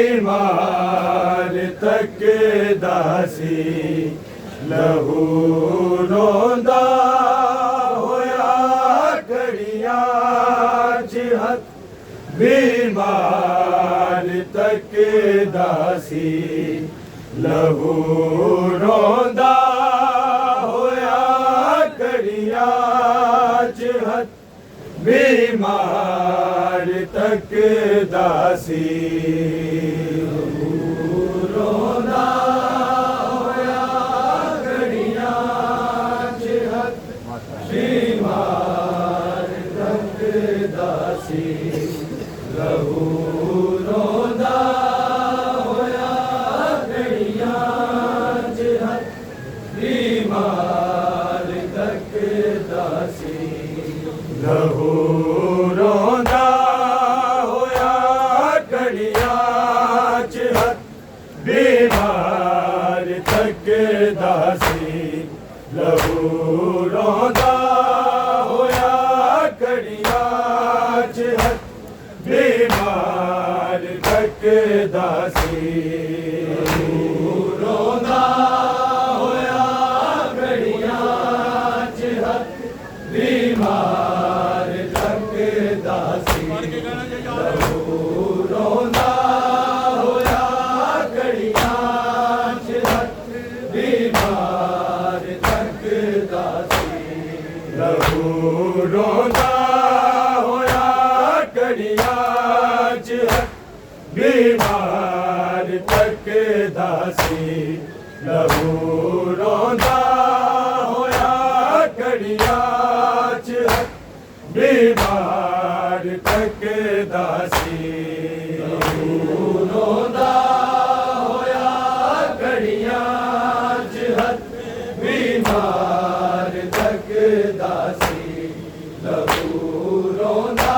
बीमार तक दासी लहू रोंदा होया कड़िया चिहत बीमार तक दासी लहू रोंदा होया कड़िया चिहत बीमार तक दासी रोंदा होया घड़िया चिहत बीमार तक दासी लहू रोंदा होया घड़िया चिहत बीमार तक दासी लहू रोंदा होया घड़िया चिहत बीमार तक दासी लहू रोंदा होया घड़िया चिहत बीमार तक दासी रोंदा होया घड़िया चिहत बीमार तक दासी लहू रोंदा होया घड़िया चिहत बीमार तक दासी लहू रोंदा होया घड़िया चिहत बीमार तक दासी लहू रोंदा होया घड़िया चिहत बीमार तक दासी लहू रोंदा होया घड़िया चिहत बीमार तक दासी लहू रोंदा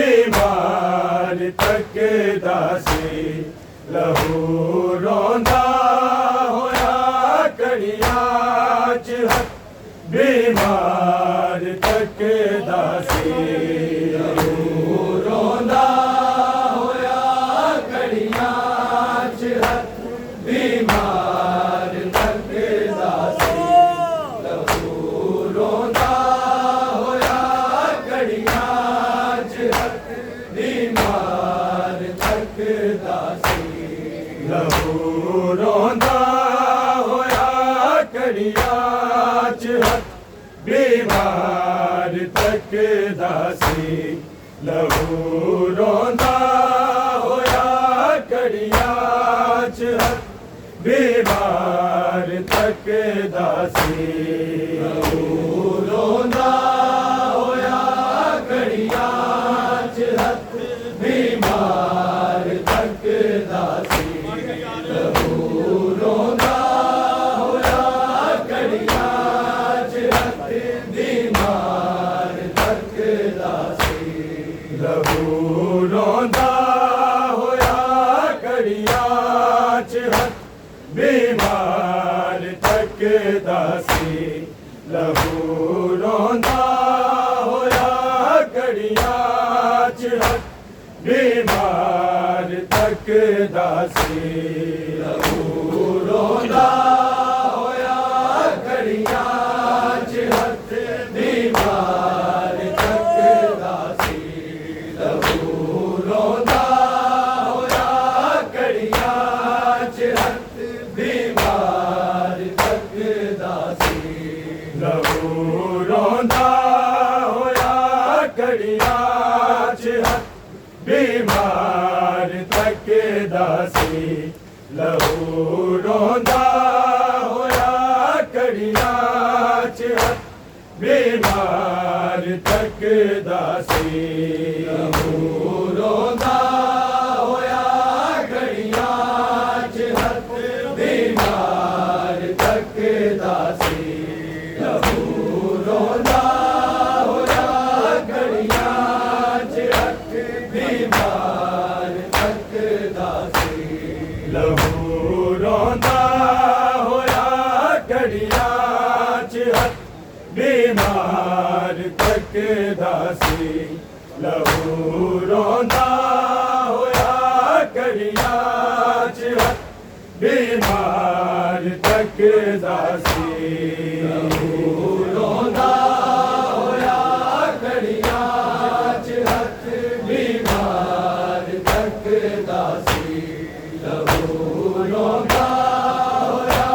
बीमार तक दासी लहू रोंदा होया कड़ियां च हथ बीमार तक दासी लहू रोंदा होया कड़ियां च हथ बीमार तक दासी लहू रोंदा होया कड़ियां च हथ बीमार तक दासी लहू रोंदा होया कड़ियां च हथ बीमार तक दासी लहू रोंदा होया कड़ियां च हथ बीमार तक दासी लहू रोंदा होया कड़ियां च हथ बीमार तक दासी लहू रोंदा होया कड़ियां च हथ बीमार तक दासी लहू रोंदा होया कड़ियां च हथ बीमार तक दासी लहू रोंदा होया कड़ियां च हथ बीमार तक दासी लहू रोंदा होया कड़ियां च हथ बीमार तक दासी लहू रोंदा होया कड़ियां च हथ बीमार तक दासी लहू रोंदा होया कड़ियां च हथ बीमार तक दासी लहू रोंदा होया कड़ियां च हथ बीमार तक दासी लहू रोंदा होया कड़ियां च हथ बीमार तक दासी लहू रोंदा होया कड़ियां च हथ बीमार तक दासी लहू रोंदा होया कड़ियां च हथ बीमार तक दासी लहू रोंदा होया कड़ियां च हथ बीमार तक दासी लहू रोंदा होया कड़ियां च हथ बीमार तक दासी लहू रोंदा होया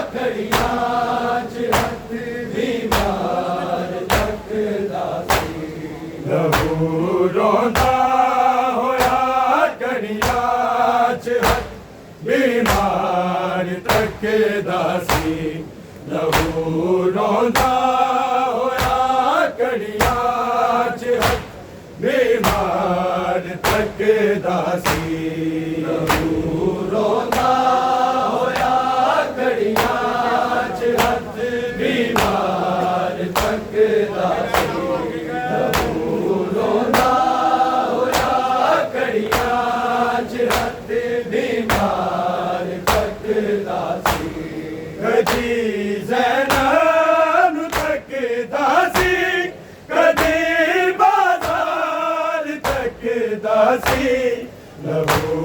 कड़ियां च हथ बीमार तक दासी लहू रोंदा होया कड़ियां च हथ बीमार तक दासी लहू रोंदा होया कड़ियां च हथ बीमार तक दासी लहू रोंदा होया कड़ियां च हथ बीमार तक दासी लहू रोंदा होया कड़ियां च हथ बीमार तक दासी कदी ज़ैनब तक दासी कदी बाजार तक दासी लहू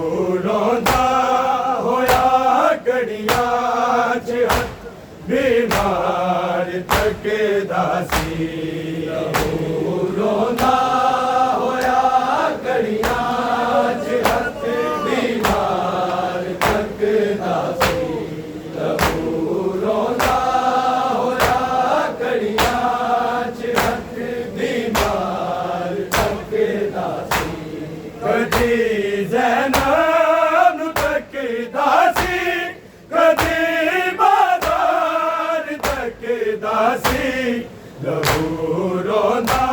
रोंदा होया कड़ियां च हथ बीमार तक दासी लहू रोंदा होया कड़ियां च हथ बीमार तक दासी लहू रोंदा होया कड़ियां च हथ बीमार तक दासी कदी ज़ैनब तक दासी कदी बाजार तक दासी लहू रोंदा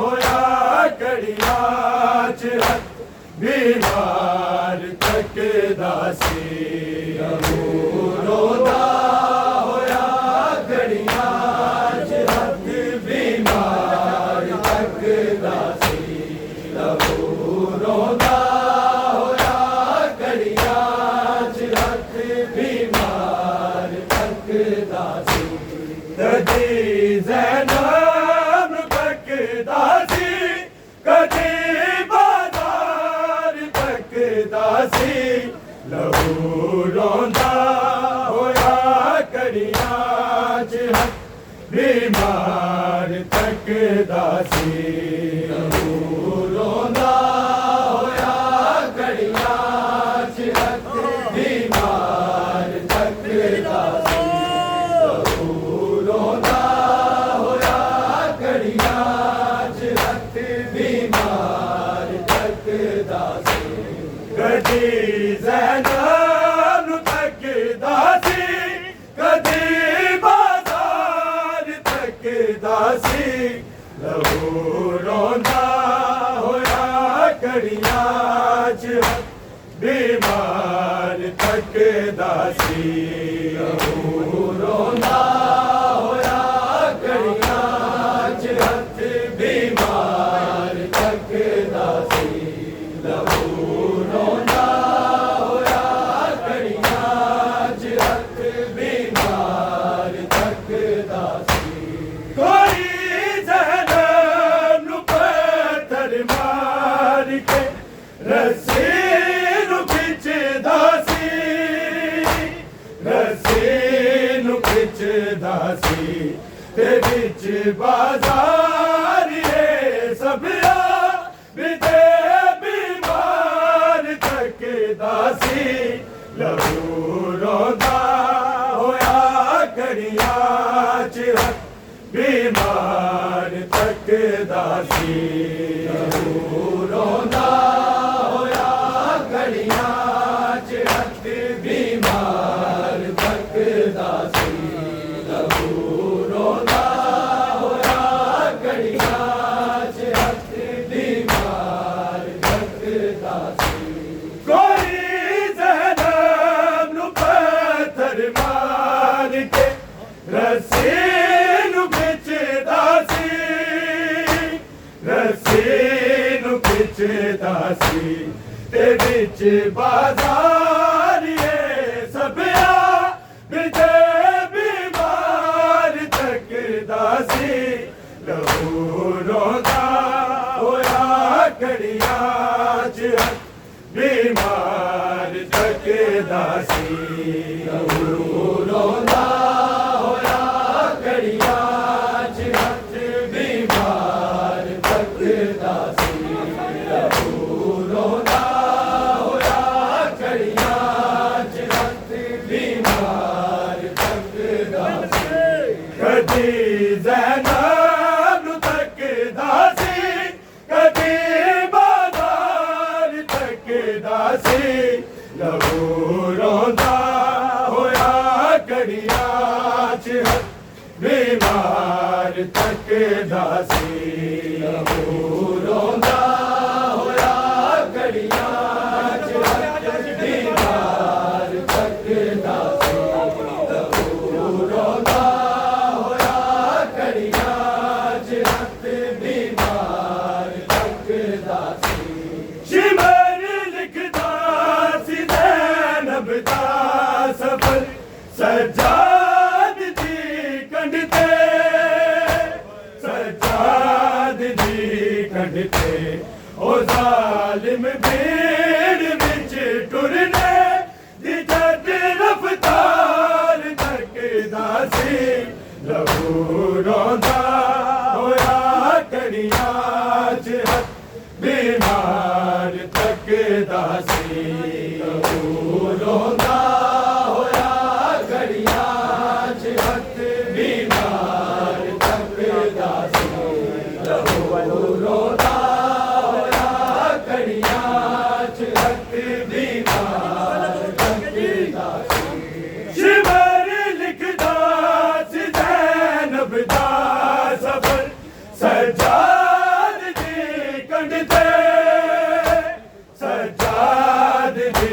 होया कड़ियां च हथ बीमार तक दासी लहू रोंदा होया कड़ियां च हथ बीमार तक दासी लहू रोंदा होया घड़ियां च हथ बीमार तकदा सी कदी ज़ैनब नूं तकदा सी कदी बाज़ार तकदा सी लहू रोंदा होया घड़ियां च हथ बीमार तकदा सी लहू रोंदा होया घड़ियां च हथ बीमार तकदा सी लहू रोंदा होया घड़ियां च हथ बीमार तकदा सी कदी ज़ैनब नूं तकदा सी कदी बाज़ार तकदा सी लहू रोंदा होया घड़ियां च हथ बीमार तकदा सी लहू रोंदा होया घड़ियां च हथ बीमार तकदा सी लहू रोंदा होया घड़ियां च हथ बीमार तकदा सी कोई ज़ैनब नूं पत्थर मार के रस्सी नूं खिचदा सी रस्सी नूं खिचदा सी ते विच बाज़ार सभया विदे बीमार तकदा सी लहू रोंदा होया घड़ियां च हथ बीमार तकदा सी लहू रोंदा होया घड़ियां च हथ बीमार तकदा सी लहू रोंदा होया घड़ियां च हथ बीमार तकदा सी कोई ज़ैनब नूं पत्थर मार के रस्सी नूं खिचदा सी रस्सी नूं खिचदा सी ते विच बाज़ार सभया विदे बीमार तकदा सी लहू रोंदा होया घड़ियां च हथ बीमार तकदा सी लहू रोंदा होया घड़ियां च हथ बीमार तकदा सी लहू रोंदा होया घड़ियां च हथ बीमार तकदा सी कदी ज़ैनब नूं तकदा सी कदी बाज़ार तकदा सी लहू रोंदा होया घड़ियां च हथ बीमार तकदा सी लहू रोंदा होया घड़ियां च हथ बीमार तकदा सी लहू रोंदा होया घड़ियां च हथ बीमार तकदा सी शिमर लिखदा सी ज़ैनब दा सफर सज्जाद दी कंड ते सज्जाद दी कंड ते ओ ज़ालिम भीड़ विच टुरने दी जद रफ्तार तकदा सी लहू रोंदा होया घड़ियां च हथ बीमार तकदा सी लहू रोंदा होया घड़ियां च हथ बीमार तकदा सी लहू रोंदा होया घड़ियां च हथ बीमार तकदा सी शिमर लिखदा सी ज़ैनब दा सफर सज्जाद दी कंड ते सज्जाद दी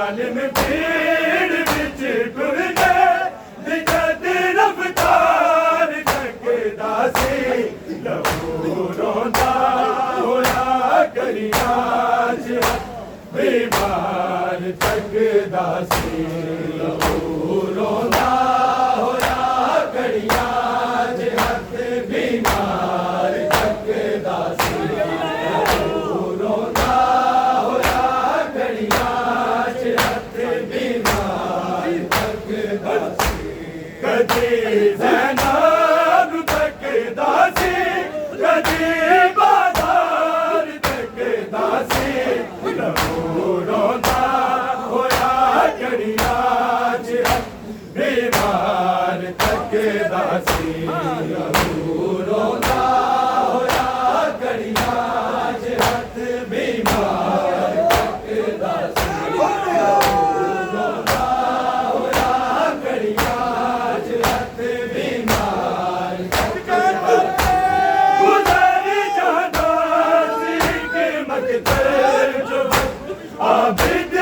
ਜ਼ਾਲਿਮ ਭੀੜ ਵਿੱਚ ਟੁਰਦੇ ਜਦ ਰਫਤਾਰ ਚੱਕਦਾ ਸੀ ਲਹੂ ਰੋਂਦਾ ਹੋਇਆ ਗਲੀਆਂ 'ਚ ਬੀਮਾਰ ਚੱਕਦਾ ਸੀ ਲਹੂ ਰੋਂਦਾ ਹੋਇਆ ਗਲੀਆਂ 'ਚ ਹੱਥ ਬੀਮਾਰ ਚੱਕਦਾ ਸੀ ਲਹੂ ਰੋਂਦਾ ਹੋਇਆ ਗਲੀਆਂ 'ਚ ਹੱਥ ਬੀਮਾਰ ਚੱਕਦਾ ਸੀ ਕਦੀ ਜ਼ੈਨਬ ਤੱਕਦਾ ਸੀ ਕਦੀ ਬਾਜ਼ਾਰ ਤੱਕਦਾ ਸੀ ਲਹੂ ਰੋਂਦਾ ਹੋਇਆ ਗਲੀਆਂ 'ਚ ਬੀਮਾਰ ਤੱਕਦਾ ਸੀ ਲਹੂ ਰੋਂਦਾ ਹੋਇਆ ਗਲੀਆਂ 'ਚ ਹੱਥ ਬੀਮਾਰ ਤੱਕਦਾ ਸੀ आबिद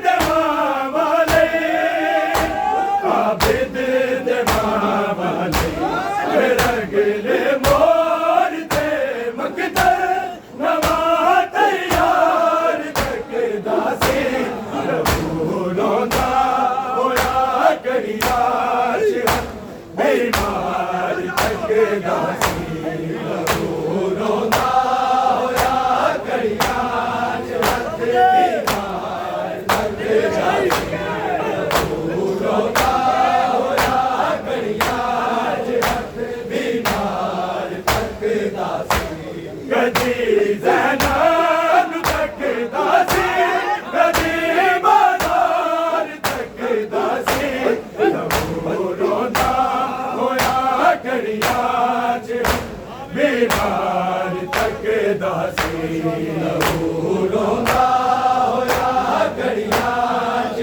दमा वाले रगले मोर ते मकदर नवा तैयार तकदा से लहू रोंदा होया गलियां 'ਚ बीमार तकदा से लहू रोंदा होया गलियां 'ਚ बीमार तकदा से लहू रोंदा होया गलियां 'ਚ बीमार तकदा से कदी ज़ैनब तकदा से कदी बाज़ार तकदा से लहू रोंदा होया गलियां 'ਚ बीमार तकदा से लहू रोंदा होया गलियां 'ਚ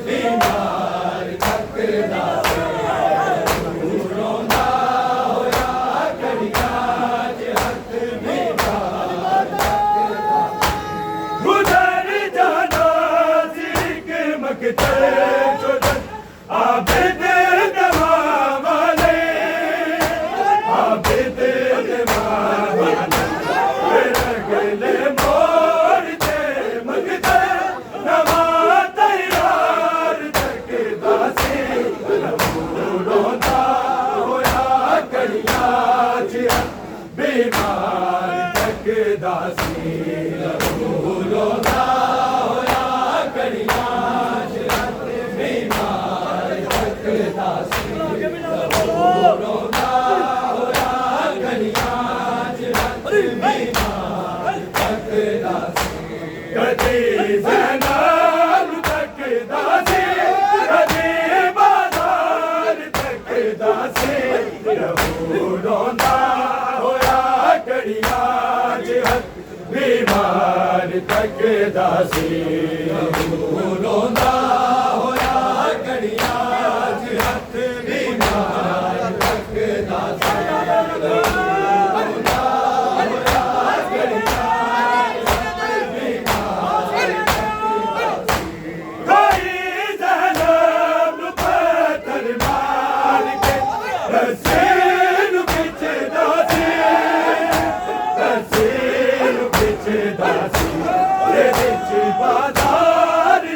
बीमार तकदा से लहू रोंदा होया गलियां 'ਚ बीमार तकदा गुज़र जाना ज़िक मकदर जुदत आबिद दमा वाले आबिद दमा वाले रगले मोर ते मकदर नवा तैयार तकदा से लहू रोंदा होया गलियां 'ਚ बीमार तकदा से लहू रोंदा होया गलियां 'ਚ बीमार तकदा से लहू रोंदा होया गलियां 'ਚ बीमार तकदा से कदी ज़ैनब तकदा से कदी बाज़ार तकदा से लहू रोंदा होया गलियां 'ਚ बीमार तकदा से लहू रोंदा होया गलियां 'ਚ बीमार तकदा से कोई ज़ैनब नूं पत्थर मार के रस्से नूं खिचदा सी रस्से नूं खिचदा सी ते विच बाज़ार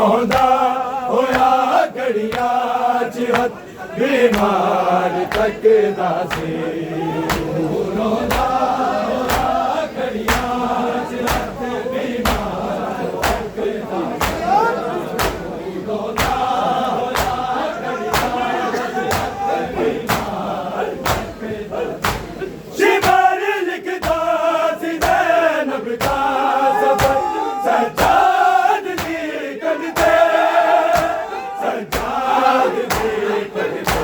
ਰੋਂਦਾ ਹੋਇਆ ਘੜੀਆਂ 'ਚ ਹੱਥ ਬਿਮਾਰ ਤੱਕਦਾ ਸੀ ਰੋਂਦਾ ਹੋਇਆ ਘੜੀਆਂ 'ਚ ਹੱਥ ਬਿਮਾਰ ਤੱਕਦਾ ਸੀ ਰੋਂਦਾ ਹੋਇਆ ਘੜੀਆਂ 'ਚ ਹੱਥ ਬਿਮਾਰ ਤੱਕਦਾ ਸ਼ਿਮਰ ਲਿਖਦਾ ਸੀ ਜ਼ੈਨਬ ਦਾ ਸਬਰ ਸਜਾਦ ਦੀ ਕਦਤੇ ਸਜਾਦ ਦੀ ਕਦਤੇ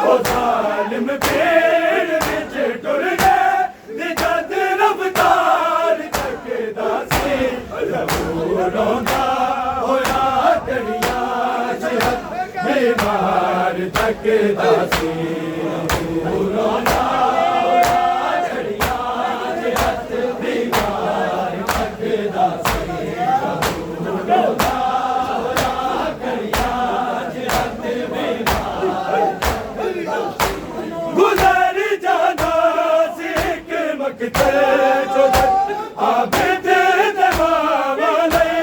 ਉਹ ਜ਼ਾਲਿਮ ਪੇੜ ਵਿੱਚ ਟੁਰ ਗਏ ਨਿਜਤ ਰਫਤਾਰ ਤੱਕਦਾ ਸੀ ਲਹੂ ਰੋਂਦਾ ਹੋਇਆ ਘੜੀਆਂ 'ਚ ਹੱਥ ਬਿਮਾਰ ਤੱਕਦਾ ਸੀ ਲਹੂ ਰੋਂਦਾ ਹੋਇਆ ਘੜੀਆਂ 'ਚ ਹੱਥ ਬਿਮਾਰ ਤੱਕਦਾ ਸੀ ਲਹੂ ਰੋਂਦਾ ਹੋਇਆ ਘੜੀਆਂ 'ਚ ਹੱਥ ਬਿਮਾਰ ਗੁਜ਼ਰ ਜਾਂਦਾ ਸੀ ਇੱਕ ਮਕਤਲ ਚੋਂ ਆਬਿਦ ਤੇ ਮਾਵਾਂ ਲਈ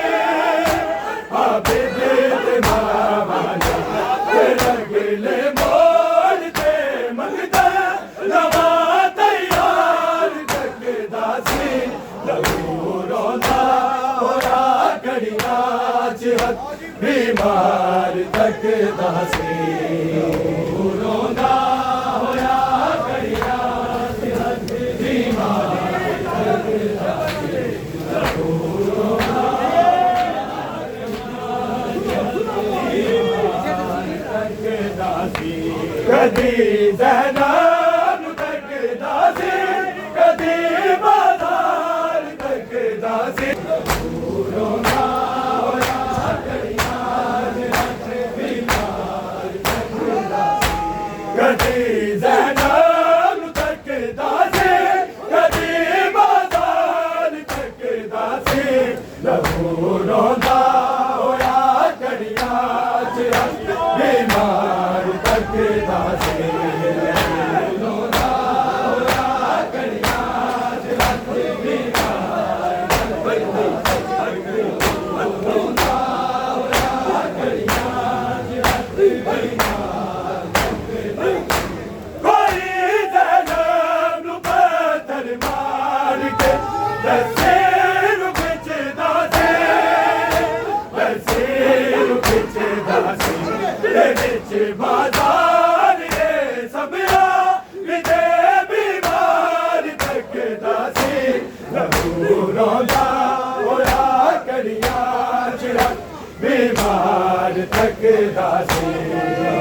ਆਬਿਦ ਤੇ ਮਾਵਾਂ ਲਈ ਤੇਰਾ ਗਿਲੇ ਮੋੜ ਤੇ ਮੰਗਦਾ ਨਵਾਂ ਤਿਆਰ ਤੱਕਦਾ ਸੀ ਲਹੂ ਰੋਂਦਾ ਹੋਇਆ ਘੜੀਆਂ 'ਚ ਹੱਥ ਬਿਮਾਰ ਤੱਕਦਾ ਸੀ ਲਹੂ ਰੋਂਦਾ ਹੋਇਆ ਘੜੀਆਂ 'ਚ ਹੱਥ ਬਿਮਾਰ ਤੱਕਦਾ ਸੀ ਲਹੂ ਰੋਂਦਾ ਤੱਕਦਾ ਸੀ ਕਦੀ ਜ਼ੈਨਬ ਤੱਕਦਾ ਸੀ ਕਦੀ ਬਾਜ਼ਾਰ ਤੱਕਦਾ ਸੀ ਲਹੂ ਰੋਂਦਾ ਹੋਇਆ ਘੜੀਆਂ 'ਚ ਹੱਥ ਬਿਮਾਰ ਤੱਕਦਾ ਸੀ ਕਦੀ ਜ਼ੈਨਬ ਤੱਕਦਾ ਸੀ ਕਦੀ ਬਾਜ਼ਾਰ ਤੱਕਦਾ ਸੀ ਲਹੂ ਰੋਂਦਾ ਹੋਇਆ ਘੜੀਆਂ 'ਚ ਹੱਥ ਬਿਮਾਰ ਤੱਕਦਾ ਸੀ ਲਹੂ ਰੋਂਦਾ ਹੋਇਆ ਘੜੀਆਂ 'ਚ ਹੱਥ ਬਿਮਾਰ ਤੱਕਦਾ ਸੀ ਰੋਂਦਾ ਹੋਇਆ ਘੜੀਆਂ 'ਚ ਹੱਥ ਬਿਮਾਰ ਕੋਈ ਜ਼ੈਨਬ ਨੂੰ ਪੱਥਰ ਮਾਰ ਕੇ ਰੱਸੇ ਨੂੰ ਖਿੱਚਦਾ ਸੀ ਰੱਸੇ ਨੂੰ ਖਿੱਚਦਾ ਸੀ ਤੇ ਵਿੱਚ ਬਾਜ਼ਾਰ ਇਹ ਸਭਿਆ ਵਿਦੇ ਬਿਮਾਰ ਤੱਕਦਾ ਸੀ ਲਹੂ ਰੋਂਦਾ ਹੋਇਆ ਘੜੀਆਂ 'ਚ ਹੱਥ ਬਿਮਾਰ ਤੱਕਦਾ ਸੀ